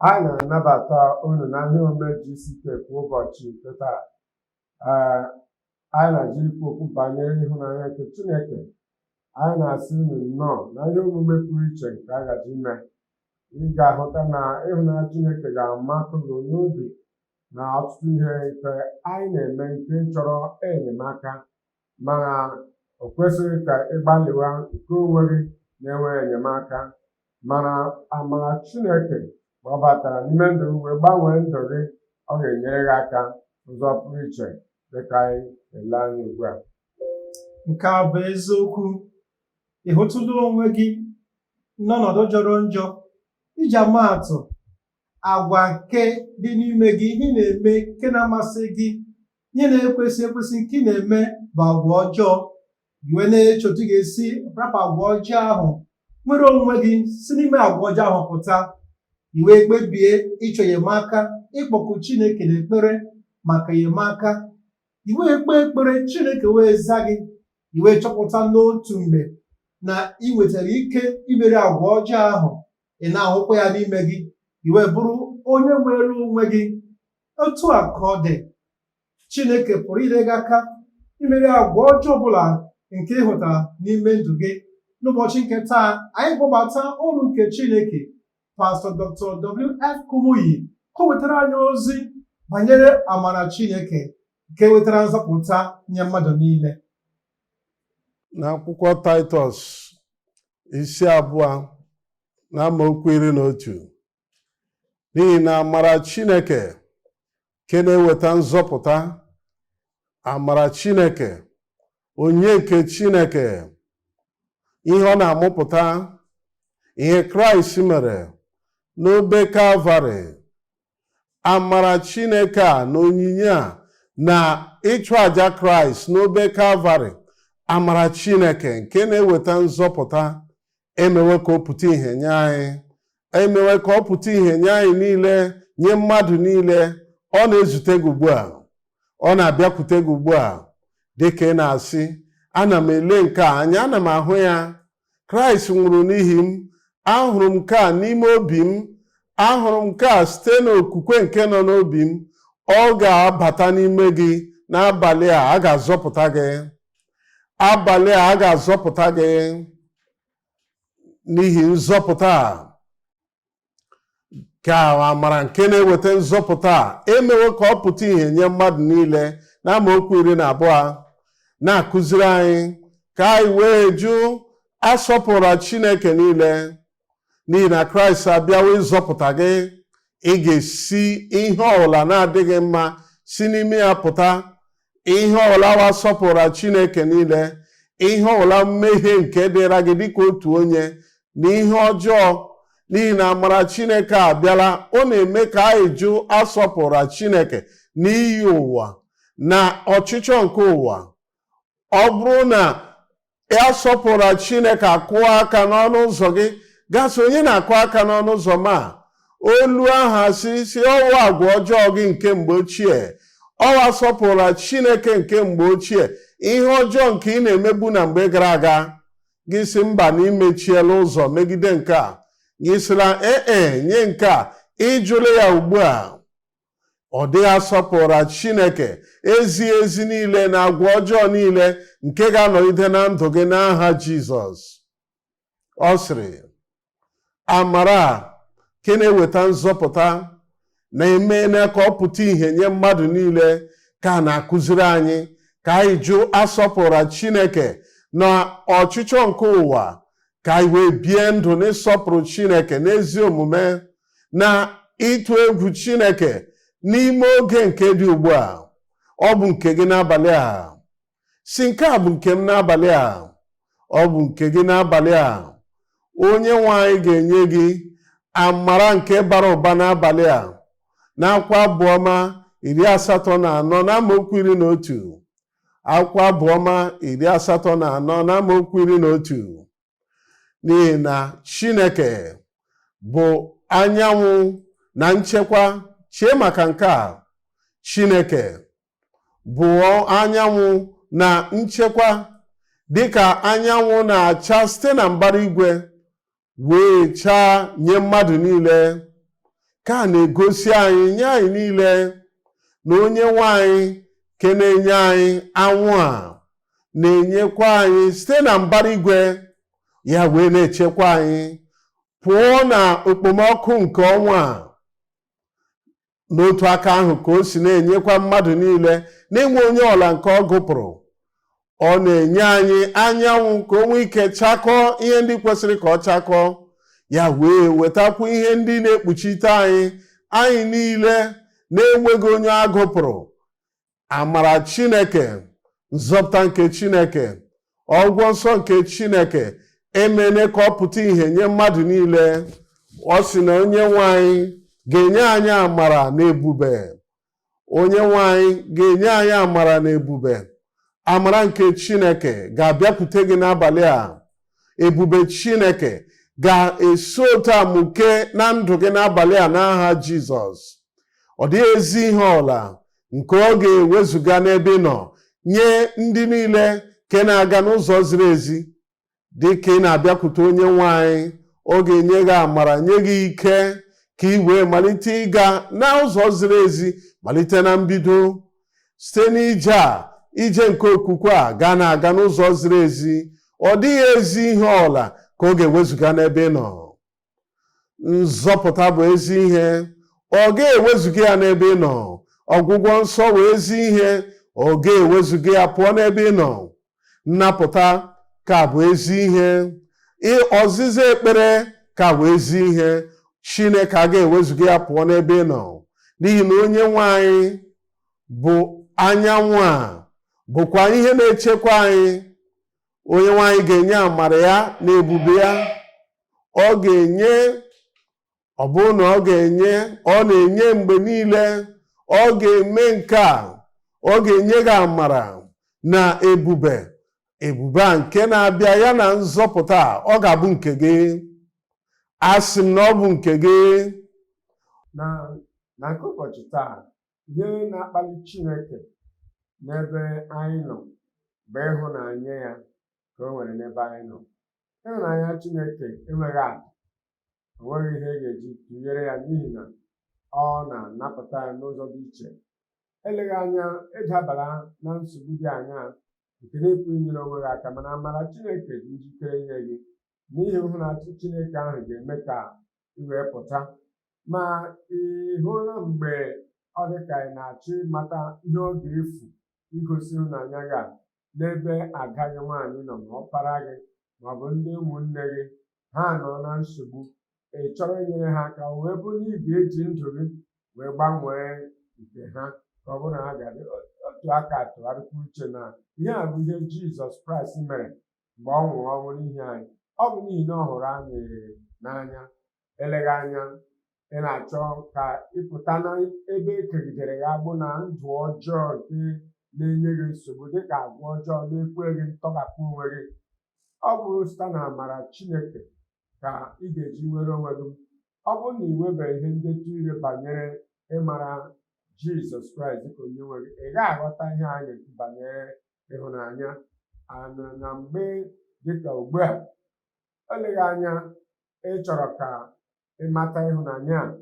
anyị na-anabata unu na ihe omume GCK kwa ụbọchị nke taa. Anyị na-eji ikwu okwu banyere ịhụnanya nke Chineke. Anyị na-asị unu nnọọ na ihe omume pụrụ iche nke a gaji ime. Ị ga-ahụta na ịhụnanya Chineke ga-amakụ gị n'obi na ọtụtụ ihe nke anyị na-eme nke chọrọ enyemaka, mana o kwesịghị ka ịgbalịwa nke onwe gị na-enweghị enyemaka. Mana amara Chineke ma ọ batara n'ime ndụ wee gbanwee ndụ gị, ọ ga-enyere gị aka ụzọ pụrụ iche dịka anyị ele anya ugbu a. Nke a bụ eziokwu. Ị hụtụla onwe gị n'ọnọdụ jọrọ njọ? Iji amaatụ, agwa nke dị n'ime gị, ihe ị na-eme nke na-amasị gị, ihe na-ekwesị ekwesị nke ị na-eme bụ agwa ọjọọ. Iwe na-eche otu ga-esi rapụ agwa ọjọọ ahụ, nwere onwe gị si n'ime agwa ọjọọ ahụ pụta. Iwe kpebie ịchọ enyemaka, ịkpọku Chineke n'ekpere maka enyemaka. Iwe ekpe ekpere, Chineke wee za gị. Iwe chọpụta n'otu mgbe na ị nwetara ike imeri agwa ọjọọ ahụ, ị na-ahụkwa ya n'ime gị. Iwe bụrụ onye nwere onwe gị. Otu a ka ọ dị, Chineke pụrụ ire gị aka imeri agwa ọjọọ ọbụla nke ị hụtara n'ime ndụ gị. N'ụbọchị nke taa, anyị gbabata ọrụ nke Chineke. Pastọ Dr. W.F. Kumuyi o wetara anyị ozi banyere amara Chineke nke wetara nzọpụta nye mmadụ niile. N'akwụkwọ Taịtọs isi 2 na amaokwu 11, n'ihi na amara Chineke nke na-eweta nzọpụta, amara Chineke, onyinye nke Chineke, ihe ọ na-amụpụta, ihe Kraịst mere n'obe Kalvarị, amara Chineke a na onyinye a na ịchụ àjà Kraịst n'obe Kalvarị, amara Chineke nke na-eweta nzọpụta, emewe ka ọ pụta ihe nye anyị, emewe ka ọ pụta ihe nye anyị niile, nye mmadụ niile. Ọ na-ezute gị ugbu a, ọ na-abịakwute gị ugbu a, dịka ị na-asị, ana m ele nke a anya, ana m ahụ ya. Kraịst nwụrụ n'ihi m, ahụrụ m nke a n'ime obi m, ahụrụ m nke a site n'okwukwe nke nọ n'obi m. Ọ ga-abata n'ime gị n'abalị a ga-azọpụta gị. Abalị a ga-azọpụta gị n'ihi nzọpụta ka amara nke na-eweta nzọpụta emewe ka ọ pụta ihe nye mmadụ niile. Na amaokwu 12 na-akụziri anyị ka anyị wee jụ asọpụrụ Chineke niile, n'ihi na Kraịst abịawa ịzọpụta gị. Ị ga-esi ihe ọbụla na-adịghị mma si n'ime ya pụta. Ihe ọbụla wasọpụrụ Chineke niile, ihe ọbụla mmehie nke dịra gị dịka otu onye na ihe ọjọọ, n'ihi na amara Chineke abịala. Ọ na-eme ka anyị jụ asọpụrụ Chineke n'iyi ụwa na ọchịchọ nke ụwa. Ọ bụrụ na ya sọpụrụ Chineke, akụọ aka n'ọnụ ụzọ gị, gasị onye na-akụ aka n'ọnụ ụzọ ma olu aha si ọwa agwa ọjọọ gị nke mgbe ochie, ọwa sọpụrụ Chineke nke mgbe ochie, ihe ọjọọ nke ị na-emebu na mgbe gara aga, gị si mba na imechiela ụzọ megide nke a, gị sịla nye nke a, ịjụla ya ugbu a. Ọ dịghị asọpụrụ Chineke ezi niile na agwa ọjọọ niile nke ga-anọgide na ndụ gị n'aha Jizọs. Ọ sịrị, amara nke na-eweta nzọpụta na-eme ka ọ pụta ihe nye mmadụ niile ka na-akụziri anyị ka anyị jụ asọpụrụ Chineke na ọchịchọ nke ụwa, ka anyị wee bie ndụ n'ịsọpụrụ Chineke n'ezi omume na ịtụ egwu Chineke n'ime oge nke dị ugbu a. Ọ bụ nke gị n'abalị a. Si nke a bụ nke m n'abalị a. Ọ bụ nke gị n'abalị a. Onye nwe anyị ga-enye gị amara nke bara ụba n'abalị a. N'akwụkwọ Abụọma 84 na amaokwu 11. Akwụkwọ Abụọma 84 na amaokwu 11. N'ihi na Chineke bụ anyanwụ na nchekwa. Chee maka nke a. Chineke bụ anyanwụ na nchekwa, dịka anyanwụ na-acha site na mbara igwe wee chaa nye mmadụ niile. nke a na-egosi anyị nye anyị niile na onye nwe anyị ke na-enye anyị anwụ a na-enyekwa anyị site na mbara igwe ya wee na-echekwa anyị pụọ na okpomọkụ nke ọnwa a. N'otu aka ahụ ka o si na-enyekwa mmadụ niile na-enwe onye ọla nke ọ gụpụrụ. Ọ na-enye anyị anyanwụ ka o nwee ike chakọọ ihe ndị kwesịrị ka ọ chakọọ, ya wee wetakwa ihe ndị na-ekpuchite anyị niile na-enweghị onye a gụpụrụ. Amara Chineke, nzọpụta nke Chineke, ọgwụgwọ nsọ nke Chineke emene ka ọ pụta ìhè nye mmadụ niile. Ọ sị na onye nwe anyị ga-enye anyị amara na ebube. Onye nwe anyị ga-enye anyị amara na ebube. Amara nke Chineke ga-abịakwute gị n'abalị a. Ebube Chineke ga-eso otu amụke na ndụ gị n'abalị a n'aha Jizọs. Ọ dịghị ezi ihe ọla nke ọ ga-ewezuga n'ebe ị nọ nye ndị niile ke na-aga n'ụzọ ziri ezi. Dị ka ị na-abịakwute onye nwe anyị, ọ ga-enye gị amara, nye gị ike ka ị wee malite ịga n'ụzọ ziri ezi malite na mbido. Site n'ije a, ije nke okwukwe a na-aga n'ụzọ ziri ezi. Ọ dịghị ezi ihe ọla ka ọ ga-ewezuga n'ebe ị nọ. Nzọpụta bụ ezi ihe, ọ ga-ewezuga ya n'ebe ị nọ. Ọgwụgwọ nsọ bụ ezi ihe, ọ ga-ewezuga ya pụọ n'ebe ị nọ. Nnapụta ka bụ ezi ihe, ọzịza ekpere ka bụ ezi ihe. Chineke a ga-ewezuga ya pụọ n'ebe ị nọ, n'ihi na onye nwe anyị bụ anyanwụ a, bụkwa ihe na-echekwa anyị. Onye nwe anyị ga-enye amara ya na ebube ya. Ọ ga-enye, ọ bụrụ na ọ ga-enye, ọ na-enye mgbe niile. Ọ ga-eme nke a, ọ ga-enye gị amara na ebube. Ebube a nke na-abịa ya na nzọpụta a, ọ ga-abụ nke gị. Asị m na ọ bụ nke gị. Na nke ụbọchị taa, ihe na-akpali Chineke n'ebe anyị nọ bụ ịhụnanya ya ka o nwere n'ebe anyị nọ. Ịhụnanya Chineke enweghị atụ. O nweghị ihe ga-eji tụnyere ya, n'ihi na ọ na-anapụta ya n'ụzọ dị iche. Eleghị anya ịdabara na nsogbu dị anya nke na-ekwu inyere onwe gị aka, mana amara Chineke dị njikere inye gị, n'ihi ịhụnanya Chineke ahụ ga-eme ka ị wee pụta. Ma ị hụla mgbe ọ dị ka ị na-achọ ịmata ihe ọ ga-efu igosi ịhụnanya gị a n'ebe ada gị nwaanyị nọ, ma ọkpara gị maọbụ ndị ụmụnne gị, ha nọ na nsogbu, ị chọrọ inyere ha aka, wee bụ na ị ga-eji ndụ gị wee gbanwee nke ha ka ọ bụrụ na ha ga-adị otu aka tụgharịkwa uche na ihe a bụ ihe Jizọs Kraịst mere mgbe ọ nwụrụ ọnwụ n'ihi anyị. Ọ bụ n'ihi na ọ hụrụ anyị n'anya. Eleghị anya ị na-achọ ka ịpụta n'ebe ekegidere gị agbụ na ndụ ọjọọ nke na-enye gị nsogbu, dịka agwa ọjọọ na-ekwe gị ntọghapụ onwe gị. Ọ bụ site na amara Chineke ka ị ga-eji nwere onwe gị. Ọ bụrụ na ị nwebeghị ihe ndetu ire banyere ịmara Jizọs Kraịst dịka onye nwe gị, ị ga-aghọta ihe a na-ekwu banyere ịhụnanya na mgbe dịka ugbu a. Eleghị anya ị chọrọ ka ịmata ịhụnanya a,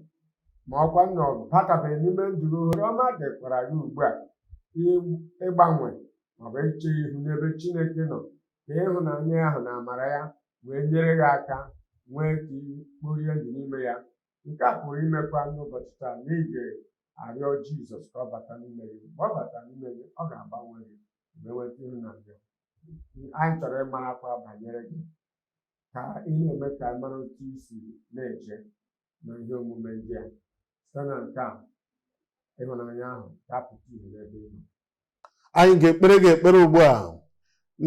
ma ọkwa na ọ batabeghị n'ime ndụ gị, ohere ọma dịkwara gị ugbu a ịgbanwe maọbụ iche ihu n'ebe Chineke nọ, ka ịhụnanya ahụ na amara ya wee nyere gị aka nwee ka ikporie ndụ n'ime ya. Nke a pụrụ imekwa n'ụbọchị taa, na ị ga-arịọ Jizọs ka ọ bata n'ime gị. Mgbe ọ bata n'ime gị, ọ ga-agbanwe gị wee nweta ịhụnanya. Anyị chọrọ ịmarakwa banyere gị, ka ị na-eme ka anyị mara otu isi na-eje na ihe omume ndị a. Site na nke a, ịhụnanya ahụ ga-apụta ihe n'ebe ị nọ. Anyị ga-ekpere gị ekpere ugbu a.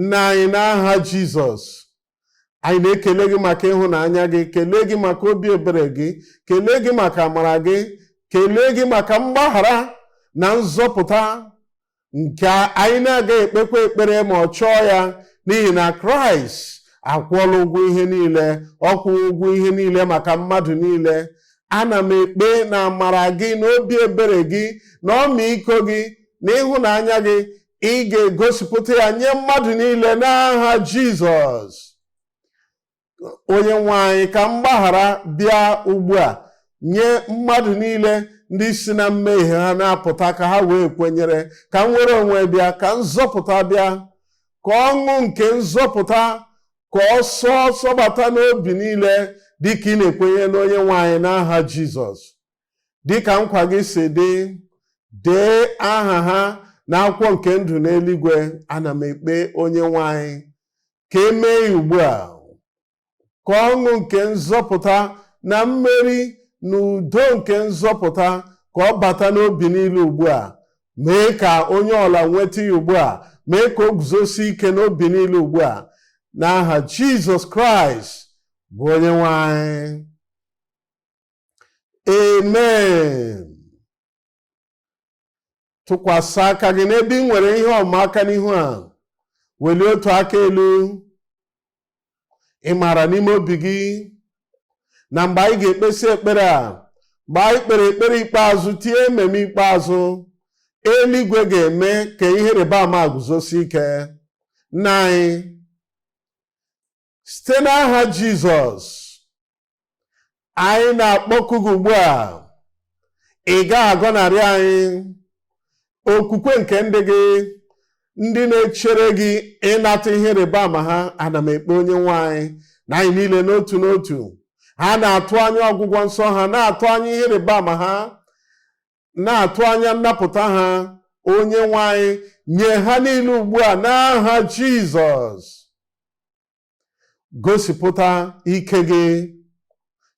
Nna anyị, n'aha Jizọs, anyị na-ekele gị maka ịhụnanya gị, kelee gị maka obi ebere gị, kelee gị maka amara gị, kelee gị maka mgbaghara na nzọpụta nke anyị na-agaghị ekpekwa ekpere ma ọ chọọ ya, n'ihi na Kraịst akwụọla ụgwọ ihe niile. Ọ kwụrụ ụgwọ ihe niile maka mmadụ niile. Ana m ekpe na amara gị na obi ebere gị na ọmịiko gị na ịhụnanya gị, ị ga-egosipụta ya nye mmadụ niile n'aha Jizọs. Onye nwe anyị, ka mgbaghara bịa ugbu a nye mmadụ niile ndị si na mmehie ha na-apụta ka ha wee kwenyere, ka nwere onwe bịa, ka nzọpụta bịa, ka ọṅụ nke nzọpụta, ka ọsọ bata n'obi niile dịka ị na-ekwenye n'onye nwe anyị n'aha Jizọs. Dịka nkwa gị si dị, dee aha ha n'akwụkwọ nke ndụ n'eluigwe. Ana m ekpe onye nwe anyị ka emee ya ugbu a, ka ọṅụ nke nzọpụta na mmeri na udo nke nzọpụta ka ọ bata n'obi niile ugbu a. Mee ka onye ọla nweta ya ugbu a, mee ka o guzosi ike n'obi niile ugbu a, n'aha Jizọs Kraịst bụ onye nwe anyị. Amen. Tụkwasị aka gị n'ebe ị nwere ihe ọma aka n'ihu a, welie otu aka elu. Ị maara n'ime obi gị na mgbe anyị ga-ekpesi ekpere a, mgbe anyị kpere ekpere ikpeazụ, tie ememe ikpeazụ, eluigwe ga-eme ka ihe ịrịba ama guzosi ike. Nna anyị, site n'aha Jizọs, anyị na-akpọku gị ugbu a. Ị gaghị agọnarị anyị okwukwe nke ndị gị, ndị na-echere gị ịnata ihe ịrịba ama ha. Ana m ekpe onye nwe anyị na anyị niile n'otu n'otu, ha na-atụ anya ọgwụgwọ nsọ ha, na-atụ anya ihe ịrịba ama ha, na-atụ anya nnapụta ha. Onye nwe anyị, nye ha niile ugbu a n'aha Jizọs. Gosipụta ike gị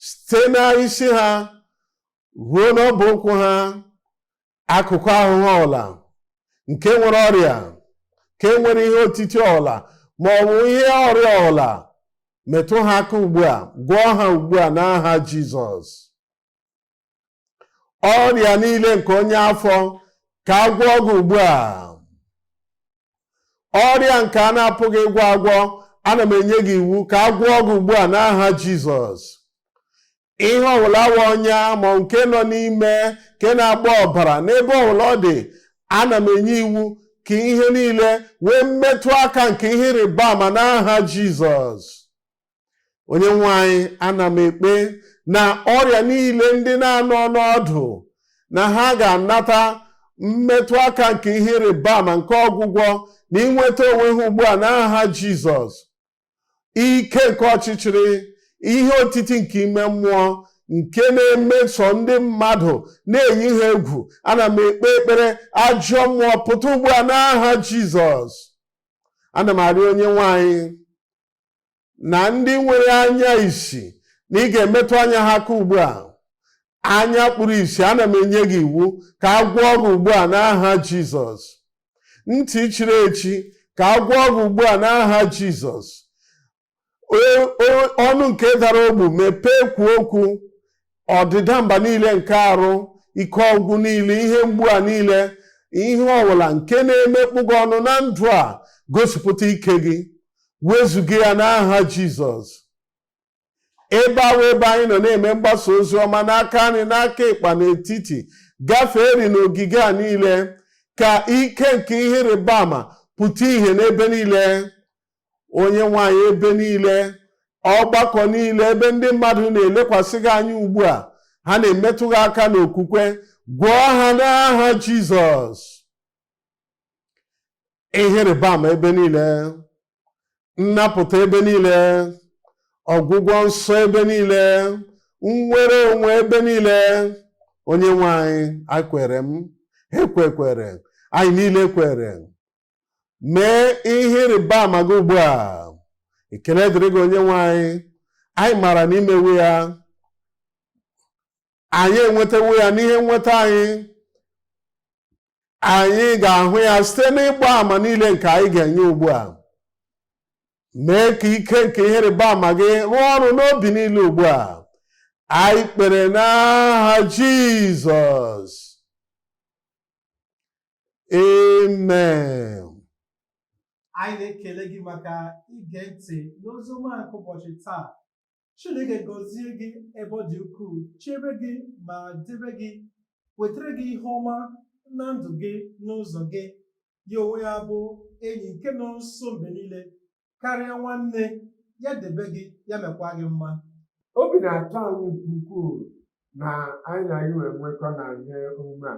site n'isi ha ruo n'ọbụ ụkwụ ha, akụkụ ahụ ha ọla nke nwere ọrịa, nke nwere ihe otiti ọla ma ọ bụ ihe ọrịa ọla, metụ ha aka ugbu a, gwọọ ha ugbu a n'aha Jizọs. Ọrịa niile nke onye afọ ka a gwọọ gị ugbu a. Ọrịa nke a na-apụghị ịgwọ agwọ, ana m enye gị iwu ka a gwọọ gị ugbu a n'aha Jizọs. Ihe ọbụla awa ọnya ma nke nọ n'ime, nke na-agba ọbara n'ebe ọbụla ọ dị, ana m enye iwu ka ihe niile wee mmetụ aka nke ihe ịrịba ama n'aha Jizọs. Onye nwe anyị, ana m ekpe na ọrịa niile ndị na-anọ n'ọdụ, na ha ga-anata mmetụ aka nke ihe ịrịba ama nke ọgwụgwọ na inweta onwe ha ugbu a n'aha Jizọs. Ike nke ọchịchịrị, ihe otiti nke ime mmụọ nke na-emeso ndị mmadụ na-eyi ha egwu, ana m ekpe ekpere ajọ mmụọ pụta ugbu a n'aha Jizọs. Ana m arịọ onye nwe anyị na ndị nwere anya isi na ị ga-emetụ anya ha aka ugbu a. Anya kpuru isi, ana m enye gị iwu ka a gwọọ gị ugbu a n'aha Jizọs. Ntị chiri echi, ka a gwọọ gị ugbu a n'aha Jizọs. Ọnụ nke dara ogbu, mepee kwuo okwu. Ọdịda mba niile nke arụ, ike ọgwụ niile, ihe mgbu a niile, ihe ọbụla nke na-emekpu gị ọnụ na ndụ a, gosipụta ike gị, wezuga ya n'aha Jizọs. Ebe ahụ ebe anyị nọ na-eme mgbasa ozi ọma n'aka anyị, n'aka ịkpa n'etiti, gafee eri n'ogige a niile, ka ike nke ihe ịrịba ama pụta ihe n'ebe niile. Onye nwanyị, ebe niile, ọgbakọ niile, ebe ndị mmadụ na-elekwasị gị anya ugbu a, ha na-emetụ gị aka n'okwukwe, gwọọ ha n'aha Jizọs. Ihe ịrịba ama ebe niile, nnapụta ebe niile, ọgwụgwọ nsọ ebe niile, nnwere onwe ebe niile. Onye nwe anyị, akwere m, ekwekwere, anyị niile kwere. Mee ihe ịrịba ama gị ugbu a. Ekele dịrị gị onye nwe anyị. Anyị maara n'imewe ya, anyị enwetawo ya n'ihe nweta anyị. Anyị ga-ahụ ya site n'ịgba ama niile nke anyị ga-enye ugbu a. Mee ka ike nke ihe ịrịba ama gị rụọ ọrụ n'obi niile ugbu a. Anyị kpere n'aha Jizọs. Amen. Anyị na-ekele gị maka ige ntị n'oziọma nke ụbọchị taa. Chineke gọzie gị ebe ọ dị ukwuu, chebe gị ma debe gị, wetara gị ihe ọma na ndụ gị n'ụzọ gị. Ya onwe ya bụ enyi nke nọ nso mgbe niile, karịa nwanne, ya debe gị, ya mekwa gị mma. Obi na-atọ anyị nke ukwuu na anyị na gị nwee nwekọ na ihe omume a.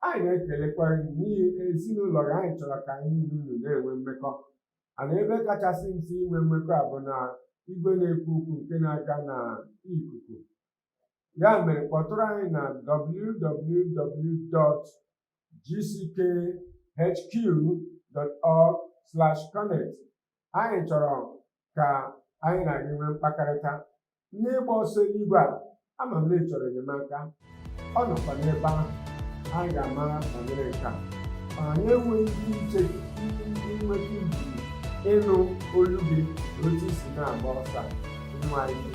Anyị na-ekelekwa gị n'ihi ezinụlọ gị. Anyị chọrọ ka anyị unu na-enwe mmekọ, ana ebe kachasị mfe inwe mmekọ a bụ na igwe na-ekwu okwu nke na-aga na ikuku. Ya mere kpọtụrụ anyị na www.gckhq.org/connect. Anyị chọrọ ka anyị na gị nwee mkpakọrịta n'ịgba ọsọ eluigwe a. Ama m na ị chọrọ enyemaka, ọ nọkwa n'ebe ahụ. Anyị ga-amara banyere nke a. Anyị enweghị ike inweta iji ịnụ olu gị otu isi na-agba ọsọ. Nwa anyị